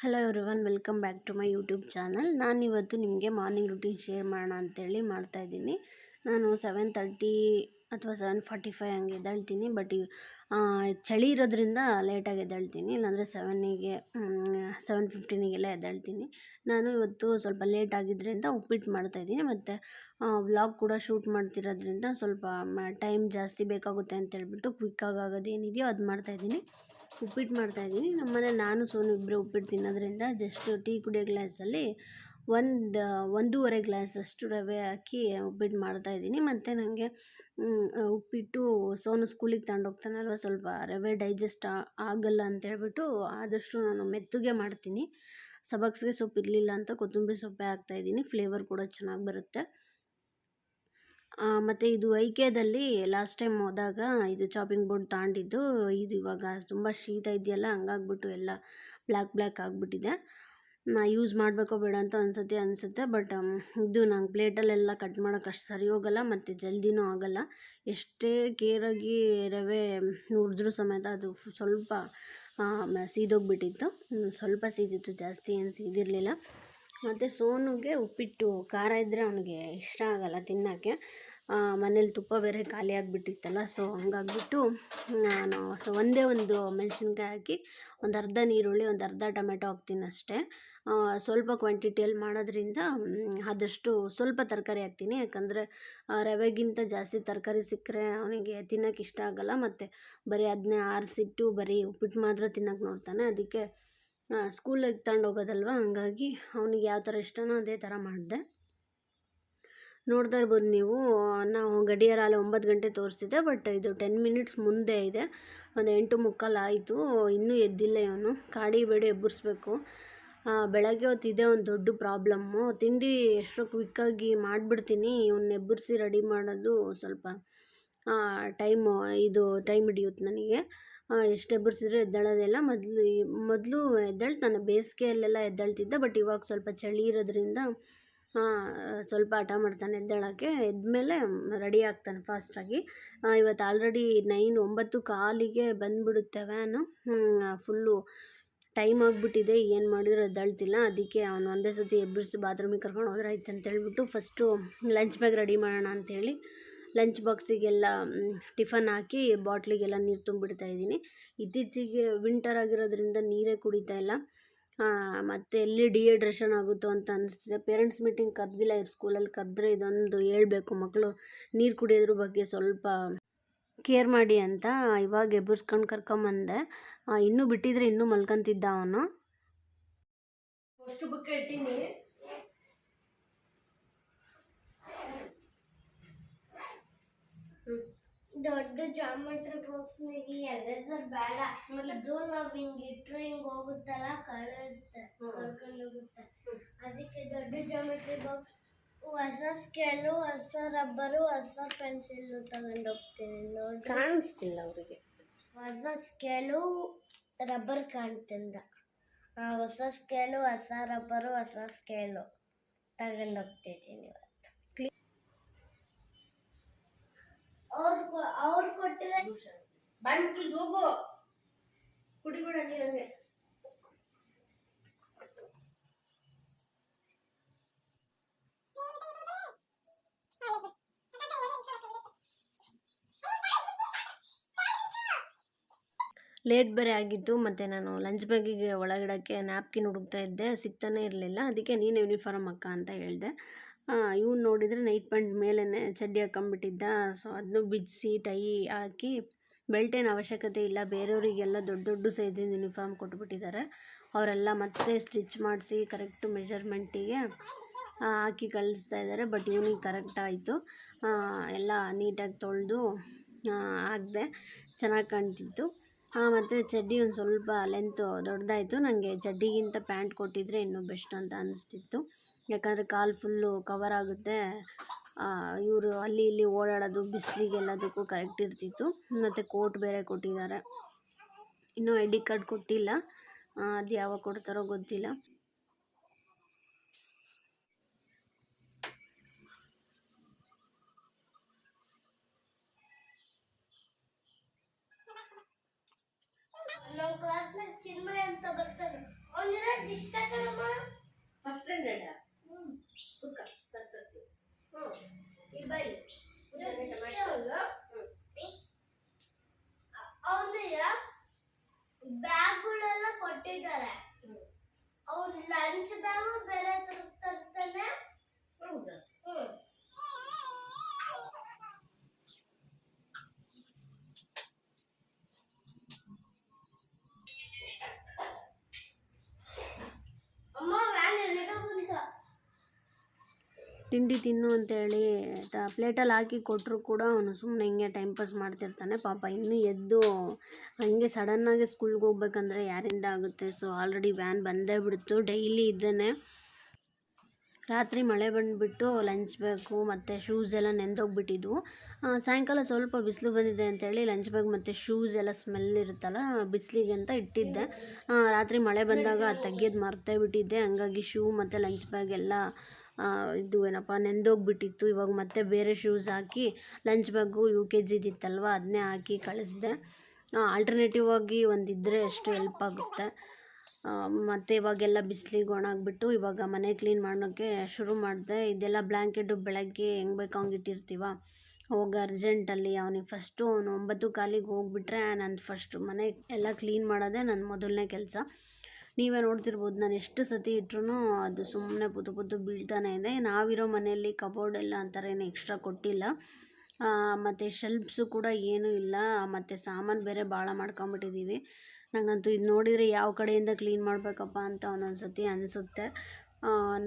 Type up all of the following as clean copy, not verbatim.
Hello everyone, welcome back to my YouTube channel. ನಾನಿವತ್ತು ನಿಮಗೆ morning routine share ಮಾಡೋಣ ಅಂತೇಳಿ ಮಾಡ್ತಾಯಿದ್ದೀನಿ. ನಾನು 7:30 ಅಥವಾ 7:45 ಹಂಗೆ ಎದ್ದೇಳ್ತೀನಿ. ಬಟ್ ಚಳಿ ಇರೋದ್ರಿಂದ ಲೇಟಾಗಿ ಎದ್ದೇಳ್ತೀನಿ, ಇಲ್ಲಾಂದರೆ 7:15 ಎದ್ದೇಳ್ತೀನಿ. ನಾನು ಇವತ್ತು ಸ್ವಲ್ಪ ಲೇಟ್ ಆಗಿದ್ದರಿಂದ ಉಪ್ಪಿಟ್ಟು ಮಾಡ್ತಾಯಿದ್ದೀನಿ, ಮತ್ತು ವ್ಲಾಗ್ ಕೂಡ ಶೂಟ್ ಮಾಡ್ತಿರೋದ್ರಿಂದ ಸ್ವಲ್ಪ ಟೈಮ್ ಜಾಸ್ತಿ ಬೇಕಾಗುತ್ತೆ ಅಂತೇಳ್ಬಿಟ್ಟು ಕ್ವಿಕ್ಕಾಗಿ ಆಗೋದೇನಿದೆಯೋ ಅದು ಮಾಡ್ತಾಯಿದ್ದೀನಿ. ಉಪ್ಪಿಟ್ಟು ಮಾಡ್ತಾಯಿದ್ದೀನಿ. ನಮ್ಮ ಮನೇಲಿ ನಾನು ಸೋನು ಇಬ್ಬರು ಉಪ್ಪಿಟ್ಟು ತಿನ್ನೋದ್ರಿಂದ ಜಸ್ಟ್ ಟೀ ಕುಡಿಯೋ ಗ್ಲಾಸಲ್ಲಿ 1.5 ಗ್ಲಾಸಷ್ಟು ರವೆ ಹಾಕಿ ಉಪ್ಪಿಟ್ಟು ಮಾಡ್ತಾಯಿದ್ದೀನಿ. ಮತ್ತು ನನಗೆ ಉಪ್ಪಿಟ್ಟು ಸೋನು ಸ್ಕೂಲಿಗೆ ತಗೊಂಡೋಗ್ತಾನಲ್ವ, ಸ್ವಲ್ಪ ರವೆ ಡೈಜೆಸ್ಟ್ ಆಗಲ್ಲ ಅಂತೇಳ್ಬಿಟ್ಟು ಆದಷ್ಟು ನಾನು ಮೆತ್ತಗೆ ಮಾಡ್ತೀನಿ. ಸಬ್ಬಕ್ಸಿಗೆ ಸೊಪ್ಪು ಇರಲಿಲ್ಲ ಅಂತ ಕೊತ್ತಂಬರಿ ಸೊಪ್ಪೆ ಹಾಕ್ತಾಯಿದ್ದೀನಿ, ಫ್ಲೇವರ್ ಕೂಡ ಚೆನ್ನಾಗಿ ಬರುತ್ತೆ. ಮತ್ತು ಇದು ಐಕೆದಲ್ಲಿ ಲಾಸ್ಟ್ ಟೈಮ್ ಹೋದಾಗ ಇದು ಚಾಪಿಂಗ್ ಬೋರ್ಡ್ ತಗೊಂಡಿದ್ದು, ಇದು ಇವಾಗ ತುಂಬ ಶೀತ ಇದೆಯಲ್ಲ, ಹಂಗಾಗ್ಬಿಟ್ಟು ಎಲ್ಲ ಬ್ಲ್ಯಾಕ್ ಆಗಿಬಿಟ್ಟಿದೆ. ಯೂಸ್ ಮಾಡಬೇಕೋ ಬೇಡ ಅಂತ ಅನಿಸುತ್ತೆ. ಬಟ್ ಇದು ನಂಗೆ ಪ್ಲೇಟಲ್ಲೆಲ್ಲ ಕಟ್ ಮಾಡೋಕೆ ಅಷ್ಟು ಸರಿ ಹೋಗಲ್ಲ, ಮತ್ತು ಜಲ್ದಿನೂ ಆಗೋಲ್ಲ. ಎಷ್ಟೇ ಕೇರಾಗಿ ರವೆ ಹುರಿದ್ರೂ ಸಮೇತ ಅದು ಸ್ವಲ್ಪ ಸೀದೋಗ್ಬಿಟ್ಟಿತ್ತು. ಸ್ವಲ್ಪ ಸೀದಿತ್ತು, ಜಾಸ್ತಿ ಏನು ಸೀದಿರಲಿಲ್ಲ. ಮತ್ತು ಸೋನುಗೆ ಉಪ್ಪಿಟ್ಟು ಖಾರ ಇದ್ದರೆ ಅವನಿಗೆ ಇಷ್ಟ ಆಗಲ್ಲ ತಿನ್ನೋಕ್ಕೆ. ಮನೇಲಿ ತುಪ್ಪ ಬೇರೆ ಖಾಲಿ ಆಗಿಬಿಟ್ಟಿತ್ತಲ್ಲ, ಸೊ ಹಂಗಾಗ್ಬಿಟ್ಟು ನಾನು ಒಂದೇ ಒಂದು ಮೆಣಸಿನ್ಕಾಯಿ ಹಾಕಿ ಒಂದು ಅರ್ಧ ಈರುಳ್ಳಿ, ಒಂದು ಅರ್ಧ ಟೊಮೆಟೊ ಹಾಕ್ತೀನಿ ಅಷ್ಟೇ. ಸ್ವಲ್ಪ ಕ್ವಾಂಟಿಟಿಯಲ್ಲಿ ಮಾಡೋದ್ರಿಂದ ಆದಷ್ಟು ಸ್ವಲ್ಪ ತರಕಾರಿ ಹಾಕ್ತೀನಿ, ಯಾಕಂದರೆ ರವೆಗಿಂತ ಜಾಸ್ತಿ ತರಕಾರಿ ಸಿಕ್ಕರೆ ಅವನಿಗೆ ತಿನ್ನೋಕೆ ಇಷ್ಟ ಆಗಲ್ಲ. ಮತ್ತು ಬರೀ ಅದನ್ನೇ ಆರಿಸಿಟ್ಟು ಬರೀ ಉಪ್ಪಿಟ್ಟು ಮಾತ್ರ ತಿನ್ನೋಕೆ ನೋಡ್ತಾನೆ. ಅದಕ್ಕೆ ಸ್ಕೂಲಿಗೆ ತಗೊಂಡೋಗೋದಲ್ವ, ಹಂಗಾಗಿ ಅವನಿಗೆ ಯಾವ ಥರ ಇಷ್ಟನೋ ಅದೇ ಥರ ಮಾಡಿದೆ. ನೋಡ್ತಾ ಇರ್ಬೋದು ನೀವು, ನಾವು ಗಡಿಯಾರ ಅಲ್ಲಿ 9 ಗಂಟೆ ತೋರಿಸ್ತಿದ್ದೆ, ಬಟ್ ಇದು 10 ಮಿನಿಟ್ಸ್ ಮುಂದೆ ಇದೆ. ಒಂದು 8:45 ಆಯಿತು, ಇನ್ನೂ ಎದ್ದಿಲ್ಲ ಇವನು. ಕಾಡಿ ಬೇಡಿ ಎಬ್ಬರಿಸ್ಬೇಕು. ಬೆಳಗ್ಗೆ ಹೊತ್ತು ಇದೆ ಒಂದು ದೊಡ್ಡ ಪ್ರಾಬ್ಲಮ್ಮು. ತಿಂಡಿ ಎಷ್ಟೋ ಕ್ವಿಕ್ಕಾಗಿ ಮಾಡಿಬಿಡ್ತೀನಿ, ಇವನ್ನ ಎಬ್ಬರಿಸಿ ರೆಡಿ ಮಾಡೋದು ಸ್ವಲ್ಪ ಟೈಮ್ ಹಿಡಿಯುತ್ತೆ ನನಗೆ. ಎಷ್ಟು ಎಬ್ಬರಿಸಿದ್ರೆ ಎದ್ದೇಳೋದಿಲ್ಲ. ಮೊದಲು ಎದ್ದೇಳ್ತಾನೆ, ಬೇಸಿಗೆಯಲ್ಲೆಲ್ಲ ಎದ್ದೇಳ್ತಿದ್ದ, ಬಟ್ ಇವಾಗ ಸ್ವಲ್ಪ ಚಳಿ ಇರೋದ್ರಿಂದ ಸ್ವಲ್ಪ ಹಠ ಮಾಡ್ತಾನೆ ಎದ್ದೇಳೋಕ್ಕೆ. ಎದ್ಮೇಲೆ ರೆಡಿ ಆಗ್ತಾನೆ ಫಾಸ್ಟಾಗಿ. ಇವತ್ತು ಆಲ್ರೆಡಿ 9:15ಗೆ ಬಂದುಬಿಡುತ್ತೆ ವ್ಯಾನು. ಫುಲ್ಲು ಟೈಮ್ ಆಗಿಬಿಟ್ಟಿದೆ, ಏನು ಮಾಡಿದ್ರು ಎದ್ದೇಳ್ತಿಲ್ಲ. ಅದಕ್ಕೆ ಅವನು ಒಂದೇ ಸತಿ ಎಬ್ಬರಿಸಿ ಬಾತ್ರೂಮಿಗೆ ಕರ್ಕೊಂಡು ಹೋದ್ರೆ ಆಯ್ತು ಅಂತೇಳ್ಬಿಟ್ಟು ಫಸ್ಟು ಲಂಚ್ ಬ್ಯಾಗ್ ರೆಡಿ ಮಾಡೋಣ ಅಂಥೇಳಿ ಲಂಚ್ ಬಾಕ್ಸಿಗೆಲ್ಲ ಟಿಫನ್ ಹಾಕಿ ಬಾಟ್ಲಿಗೆಲ್ಲ ನೀರು ತುಂಬಿಡ್ತಾಯಿದ್ದೀನಿ. ಇತ್ತೀಚೆಗೆ ವಿಂಟರ್ ಆಗಿರೋದ್ರಿಂದ ನೀರೇ ಕುಡಿತಾ ಇಲ್ಲ, ಮತ್ತು ಎಲ್ಲಿ ಡಿಹೈಡ್ರೇಷನ್ ಆಗುತ್ತೋ ಅಂತ ಅನಿಸ್ತಿದೆ. ಪೇರೆಂಟ್ಸ್ ಮೀಟಿಂಗ್ ಕರೆದಿಲ್ಲ, ಇವ್ರ ಸ್ಕೂಲಲ್ಲಿ ಕರೆದ್ರೆ ಇದೊಂದು ಹೇಳ್ಬೇಕು, ಮಕ್ಕಳು ನೀರು ಕುಡಿಯೋದ್ರ ಬಗ್ಗೆ ಸ್ವಲ್ಪ ಕೇರ್ ಮಾಡಿ ಅಂತ. ಇವಾಗ ಎಬ್ಬರಿಸ್ಕೊಂಡು ಕರ್ಕೊಂಬಂದೆ. ಇನ್ನೂ ಬಿಟ್ಟಿದ್ರೆ ಇನ್ನೂ ಮಲ್ಕೊಂತಿದ್ದ ಅವನು. ಅಷ್ಟು ಬುಕ್ ಇಟ್ಟೀನಿ. ದೊಡ್ಡ ಜಾಮೆಟ್ರಿ ಬಾಕ್ಸ್ನಾಗೆ ಎರೇಸರ್ ಬೇಡ, ಇದು ನಾವು ಹಿಂಗೆ ಇಟ್ಟರೆ ಹಿಂಗೆ ಹೋಗುತ್ತಲ್ಲ, ಕರ್ಕೊಂಡು ಹೋಗುತ್ತೆ. ಅದಕ್ಕೆ ದೊಡ್ಡ ಜಾಮೆಟ್ರಿ ಬಾಕ್ಸ್, ಹೊಸ ಸ್ಕೇಲು, ಹೊಸ ರಬ್ಬರು, ಹೊಸ ಪೆನ್ಸಿಲ್ ತಗೊಂಡು ಹೋಗ್ತೀನಿ. ನೋಡಿ, ಕಾಣಿಸ್ತಿಲ್ಲ ಅವರಿಗೆ. ಹೊಸ ಸ್ಕೇಲು, ರಬ್ಬರ್ ಕಾಣ್ತಿಲ್ಲ. ಹೊಸ ಸ್ಕೇಲು, ಹೊಸ ರಬ್ಬರು, ಹೊಸ ಸ್ಕೇಲು ತಗೊಂಡು ಹೋಗ್ತಿದ್ದೀನಿ ಇವತ್ತು. ಅವ್ರು ಕೊಟ್ಟಿರೋ ಬಾಯ್ ಮುಕ್ಳಿಸ್ ಹೋಗು, ಕುಡಿಬೇಡ ನೀರಂಗೆ. ಲೇಟ್ ಬೇರೆ ಆಗಿತ್ತು, ಮತ್ತು ನಾನು ಲಂಚ್ ಬ್ಯಾಗಿಗೆ ಒಳಗಿಡೋಕ್ಕೆ ನ್ಯಾಪ್ಕಿನ್ ಹುಡುಕ್ತಾ ಇದ್ದೆ, ಸಿಗ್ತಾನೆ ಇರಲಿಲ್ಲ. ಅದಕ್ಕೆ ನೀನು ಯೂನಿಫಾರ್ಮ್ ಅಕ್ಕ ಅಂತ ಹೇಳಿದೆ. ಇವ್ನು ನೋಡಿದರೆ ನೈಟ್ ಪ್ಯಾಂಟ್ ಮೇಲೇ ಚಡ್ಡಿ ಹಾಕೊಂಬಿಟ್ಟಿದ್ದ. ಸೊ ಅದನ್ನು ಬಿಡಿಸಿ ಟೈ ಹಾಕಿ, ಬೆಲ್ಟ್ ಏನು ಅವಶ್ಯಕತೆ ಇಲ್ಲ, ಬೇರೆಯವರಿಗೆಲ್ಲ ದೊಡ್ಡ ದೊಡ್ಡ ಸೈಜಿನ ಯೂನಿಫಾರ್ಮ್ ಕೊಟ್ಬಿಟ್ಟಿದ್ದಾರೆ. ಅವರೆಲ್ಲ ಮತ್ತೆ ಸ್ಟಿಚ್ ಮಾಡಿಸಿ ಕರೆಕ್ಟು ಮೆಷರ್ಮೆಂಟಿಗೆ ಹಾಕಿ ಕಳಿಸ್ತಾ ಇದ್ದಾರೆ. ಬಟ್ ಇವನಿಗೆ ಕರೆಕ್ಟ್ ಆಯಿತು, ಎಲ್ಲ ನೀಟಾಗಿ ತೊಳೆದು ಹಾಕಿದೆ, ಚೆನ್ನಾಗಿ ಕಾಣ್ತಿತ್ತು. ಮತ್ತು ಚಡ್ಡಿ ಒಂದು ಸ್ವಲ್ಪ ಲೆಂತು ದೊಡ್ಡದಾಯಿತು. ನನಗೆ ಚಡ್ಡಿಗಿಂತ ಪ್ಯಾಂಟ್ ಕೊಟ್ಟಿದ್ದರೆ ಇನ್ನೂ ಬೆಸ್ಟ್ ಅಂತ ಅನಿಸ್ತಿತ್ತು, ಯಾಕಂದರೆ ಕಾಲು ಫುಲ್ಲು ಕವರ್ ಆಗುತ್ತೆ. ಇವರು ಅಲ್ಲಿ ಇಲ್ಲಿ ಓಡಾಡೋದು ಬಿಸಿಲಿಗೆಲ್ಲದಕ್ಕೂ ಕರೆಕ್ಟ್ ಇರ್ತಿತ್ತು. ಮತ್ತು ಕೋಟ್ ಬೇರೆ ಕೊಟ್ಟಿದ್ದಾರೆ. ಇನ್ನೂ ID ಕಾರ್ಡ್ ಕೊಟ್ಟಿಲ್ಲ, ಅದು ಯಾವಾಗ ಕೊಡ್ತಾರೋ ಗೊತ್ತಿಲ್ಲ. ನಮ್ಮ ಕ್ಲಾಸ್ನಾಗ ಚಿನ್ಮಯ ಅಂತ ಬರ್ತಾನೆ, ಅವನಿರೋ ಇಷ್ಟ ಕಣಮ್ಮ. ಫಸ್ಟ್ ಸ್ಟ್ಯಾಂಡರ್ಡ್ ಹ್ಮ್. ಕುತ್ಕ ಸತ್ಸತ್ತಿ ಈ ಬೈ ಅವನಿಗೆ ಬ್ಯಾಗ್ಗಳೆಲ್ಲ ಕೊಟ್ಟಿದ್ದಾರೆ. ಅವ್ನ ಲಂಚ್ ಬ್ಯಾಗು ಬೇರೆ ತರ್ತಾನೆ. ಹೌದಾ ಅಮ್ಮ ವ್ಯಾನ್ ಎಲ್ಲಿಗೆ ಬಂತ? ತಿಂಡಿ ತಿನ್ನು ಅಂತೇಳಿ ಪ್ಲೇಟಲ್ಲಿ ಹಾಕಿ ಕೊಟ್ಟರು ಕೂಡ ಅವನು ಸುಮ್ಮನೆ ಹಿಂಗೆ ಟೈಮ್ ಪಾಸ್ ಮಾಡ್ತಿರ್ತಾನೆ. ಪಾಪ ಇನ್ನೂ ಎದ್ದು ಹಂಗೆ ಸಡನ್ನಾಗಿ ಸ್ಕೂಲ್ಗೆ ಹೋಗ್ಬೇಕಂದ್ರೆ ಯಾರಿಂದ ಆಗುತ್ತೆ. ಸೊ ಆಲ್ರೆಡಿ ವ್ಯಾನ್ ಬಂದೇ ಬಿಡ್ತು. ಡೈಲಿ ಇದ್ದಾನೆ. ರಾತ್ರಿ ಮಳೆ ಬಂದುಬಿಟ್ಟು ಲಂಚ್ ಬ್ಯಾಗು ಮತ್ತು ಶೂಸ್ ಎಲ್ಲ ನೆಂದೋಗ್ಬಿಟ್ಟಿದ್ವು. ಸಾಯಂಕಾಲ ಸ್ವಲ್ಪ ಬಿಸಿಲು ಬಂದಿದೆ ಅಂತೇಳಿ ಲಂಚ್ ಬ್ಯಾಗ್ ಮತ್ತು ಶೂಸ್ ಎಲ್ಲ ಸ್ಮೆಲ್ ಇರುತ್ತಲ್ಲ ಬಿಸಿಲಿಗೆ ಅಂತ ಇಟ್ಟಿದ್ದೆ. ರಾತ್ರಿ ಮಳೆ ಬಂದಾಗ ಅದು ತೆಗಿಯೋದು ಮರ್ತೇ ಬಿಟ್ಟಿದ್ದೆ. ಹಂಗಾಗಿ ಶೂ ಮತ್ತು ಲಂಚ್ ಬ್ಯಾಗ್ ಎಲ್ಲ ಇದು ಏನಪ್ಪ ನೆಂದೋಗ್ಬಿಟ್ಟಿತ್ತು. ಇವಾಗ ಮತ್ತೆ ಬೇರೆ ಶೂಸ್ ಹಾಕಿ ಲಂಚ್ ಬ್ಯಾಗು UKG ಇತ್ತಲ್ವ ಅದನ್ನೇ ಹಾಕಿ ಕಳಿಸ್ದೆ. ಆಲ್ಟರ್ನೇಟಿವ್ ಆಗಿ ಒಂದಿದ್ದರೆ ಅಷ್ಟು ಹೆಲ್ಪ್ ಆಗುತ್ತೆ. ಮತ್ತು ಇವಾಗೆಲ್ಲ ಬಿಸಿಲಿಗೆ ಒಣಗಿಬಿಟ್ಟು ಇವಾಗ ಮನೆ ಕ್ಲೀನ್ ಮಾಡೋಕ್ಕೆ ಶುರು ಮಾಡಿದೆ. ಇದೆಲ್ಲ ಬ್ಲ್ಯಾಂಕೆಟು ಬೆಳಗ್ಗೆ ಹೆಂಗೆ ಬೇಕು ಹಂಗೆ ಇಟ್ಟಿರ್ತೀವ. ಹೋಗಿ ಅರ್ಜೆಂಟಲ್ಲಿ ಅವನಿಗೆ ಫಸ್ಟು ಅವನು 9:15 ಹೋಗ್ಬಿಟ್ರೆ ನಾನು ಫಸ್ಟು ಮನೆ ಎಲ್ಲ ಕ್ಲೀನ್ ಮಾಡೋದೇ ನನ್ನ ಮೊದಲನೇ ಕೆಲಸ. ನೀವೇ ನೋಡ್ತಿರ್ಬೋದು ನಾನು ಎಷ್ಟು ಸತಿ ಇಟ್ರೂ ಅದು ಸುಮ್ಮನೆ ಪುತು ಬೀಳ್ತಾನೆ ಇದೆ. ನಾವಿರೋ ಮನೆಯಲ್ಲಿ ಕಬೋರ್ಡ್ ಎಲ್ಲ ಅಂತಾರೆ ಏನು ಎಕ್ಸ್ಟ್ರಾ ಕೊಟ್ಟಿಲ್ಲ. ಮತ್ತು ಶೆಲ್ಫ್ಸು ಕೂಡ ಏನೂ ಇಲ್ಲ. ಮತ್ತು ಸಾಮಾನು ಬೇರೆ ಭಾಳ ಮಾಡ್ಕೊಂಬಿಟ್ಟಿದ್ದೀವಿ. ನನಗಂತೂ ಇದು ನೋಡಿದರೆ ಯಾವ ಕಡೆಯಿಂದ ಕ್ಲೀನ್ ಮಾಡಬೇಕಪ್ಪ ಅಂತ ಒಂದೊಂದು ಸತಿ ಅನಿಸುತ್ತೆ.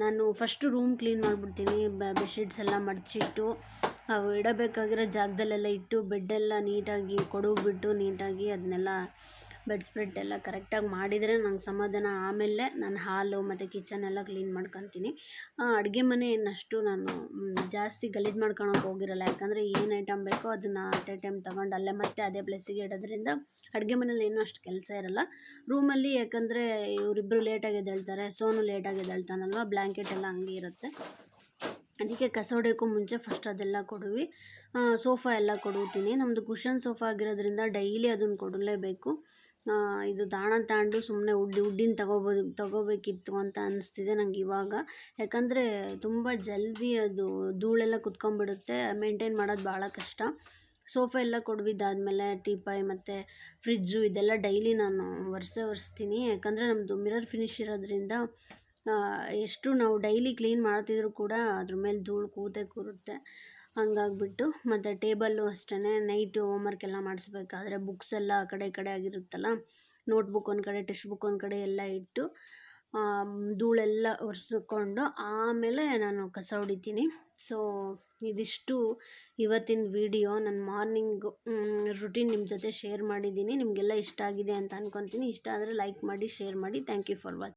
ನಾನು ಫಸ್ಟು ರೂಮ್ ಕ್ಲೀನ್ ಮಾಡಿಬಿಡ್ತೀನಿ. ಬೆಡ್ಶೀಟ್ಸ್ ಎಲ್ಲ ಮಡಚಿಟ್ಟು ಅವು ಇಡಬೇಕಾಗಿರೋ ಜಾಗದಲ್ಲೆಲ್ಲ ಇಟ್ಟು ಬೆಡ್ಡೆಲ್ಲ ನೀಟಾಗಿ ಕೊಡೋಗ್ಬಿಟ್ಟು ನೀಟಾಗಿ ಅದನ್ನೆಲ್ಲ ಬೆಡ್ ಸ್ಪ್ರೆಡ್ ಎಲ್ಲ ಕರೆಕ್ಟಾಗಿ ಮಾಡಿದರೆ ನಂಗೆ ಸಮಾಧಾನ. ಆಮೇಲೆ ನಾನು ಹಾಲು ಮತ್ತು ಕಿಚನ್ ಎಲ್ಲ ಕ್ಲೀನ್ ಮಾಡ್ಕೊತೀನಿ. ಅಡುಗೆ ಮನೆ ಏನಷ್ಟು ನಾನು ಜಾಸ್ತಿ ಗಲೀಜು ಮಾಡ್ಕೊಳಕ್ಕೆ ಹೋಗಿರಲ್ಲ. ಯಾಕಂದರೆ ಏನು ಐಟಮ್ ಬೇಕೋ ಅದನ್ನು ಅಟ್ ಎ ಟೈಮ್ ತೊಗೊಂಡು ಅಲ್ಲೇ ಮತ್ತೆ ಅದೇ ಪ್ಲೇಸಿಗೆ ಇಡೋದ್ರಿಂದ ಅಡುಗೆ ಮನೇಲಿ ಏನೂ ಅಷ್ಟು ಕೆಲಸ ಇರಲ್ಲ. ರೂಮಲ್ಲಿ ಯಾಕಂದರೆ ಇವರಿಬ್ಬರು ಲೇಟಾಗಿ ಎದ್ದೇಳ್ತಾರೆ. ಸೋನು ಲೇಟಾಗಿ ಎದ್ದೇಳ್ತಾನಲ್ವ, ಬ್ಲ್ಯಾಂಕೆಟ್ ಎಲ್ಲ ಹಂಗೆ ಇರುತ್ತೆ. ಅದಕ್ಕೆ ಕಸ ಹೊಡೆಯೋಕ್ಕೂ ಮುಂಚೆ ಫಸ್ಟ್ ಅದೆಲ್ಲ ಕೊಡುವಿ. ಸೋಫಾ ಎಲ್ಲ ಕೊಡುತ್ತೀನಿ. ನಮ್ಮದು ಕುಷನ್ ಸೋಫಾ ಆಗಿರೋದ್ರಿಂದ ಡೈಲಿ ಅದನ್ನು ಕೊಡಲೇಬೇಕು. ಇದು ತಗೊಂಡು ಸುಮ್ಮನೆ ಉಡ್ಡಿನ ತಗೋಬೇಕಿತ್ತು ಅಂತ ಅನಿಸ್ತಿದೆ ನಂಗೆ ಇವಾಗ. ಯಾಕಂದರೆ ತುಂಬ ಜಲ್ದಿ ಅದು ಧೂಳೆಲ್ಲ ಕುತ್ಕೊಂಡ್ಬಿಡುತ್ತೆ. ಮೇಂಟೈನ್ ಮಾಡೋದು ಭಾಳ ಕಷ್ಟ. ಸೋಫಾ ಎಲ್ಲ ಕೊಡ್ವಿದ್ದಾದಮೇಲೆ ಟೀಪಾಯ್ ಮತ್ತು ಫ್ರಿಜ್ಜು ಇದೆಲ್ಲ ಡೈಲಿ ನಾನು ಒರೆಸ್ತೀನಿ. ಯಾಕಂದರೆ ನಮ್ಮದು ಮಿರರ್ ಫಿನಿಶ್ ಇರೋದ್ರಿಂದ ಎಷ್ಟು ನಾವು ಡೈಲಿ ಕ್ಲೀನ್ ಮಾಡ್ತಿದ್ರು ಕೂಡ ಅದ್ರ ಮೇಲೆ ಧೂಳು ಕೂರುತ್ತೆ. ಹಂಗಾಗ್ಬಿಟ್ಟು ಮತ್ತು ಟೇಬಲ್ಲು ಅಷ್ಟೇ ನೈಟು ಹೋಮ್ವರ್ಕ್ ಎಲ್ಲ ಮಾಡಿಸ್ಬೇಕಾದ್ರೆ ಬುಕ್ಸ್ ಎಲ್ಲ ಆ ಕಡೆ ಈ ಕಡೆ ಆಗಿರುತ್ತಲ್ಲ, ನೋಟ್ಬುಕ್ ಒಂದು ಕಡೆ ಟೆಕ್ಸ್ಟ್ ಬುಕ್ ಒಂದು ಕಡೆ ಎಲ್ಲ ಇಟ್ಟು ಧೂಳೆಲ್ಲ ಒರೆಸ್ಕೊಂಡು ಆಮೇಲೆ ನಾನು ಕಸ ಹೊಡಿತೀನಿ. ಸೊ ಇದಿಷ್ಟು ಇವತ್ತಿನ ವಿಡಿಯೋ. ನನ್ನ ಮಾರ್ನಿಂಗ್ ರುಟೀನ್ ನಿಮ್ಮ ಜೊತೆ ಶೇರ್ ಮಾಡಿದ್ದೀನಿ. ನಿಮಗೆಲ್ಲ ಇಷ್ಟ ಆಗಿದೆ ಅಂತ ಅಂದ್ಕೊತೀನಿ. ಇಷ್ಟ ಆದರೆ ಲೈಕ್ ಮಾಡಿ, ಶೇರ್ ಮಾಡಿ. Thank you for watching.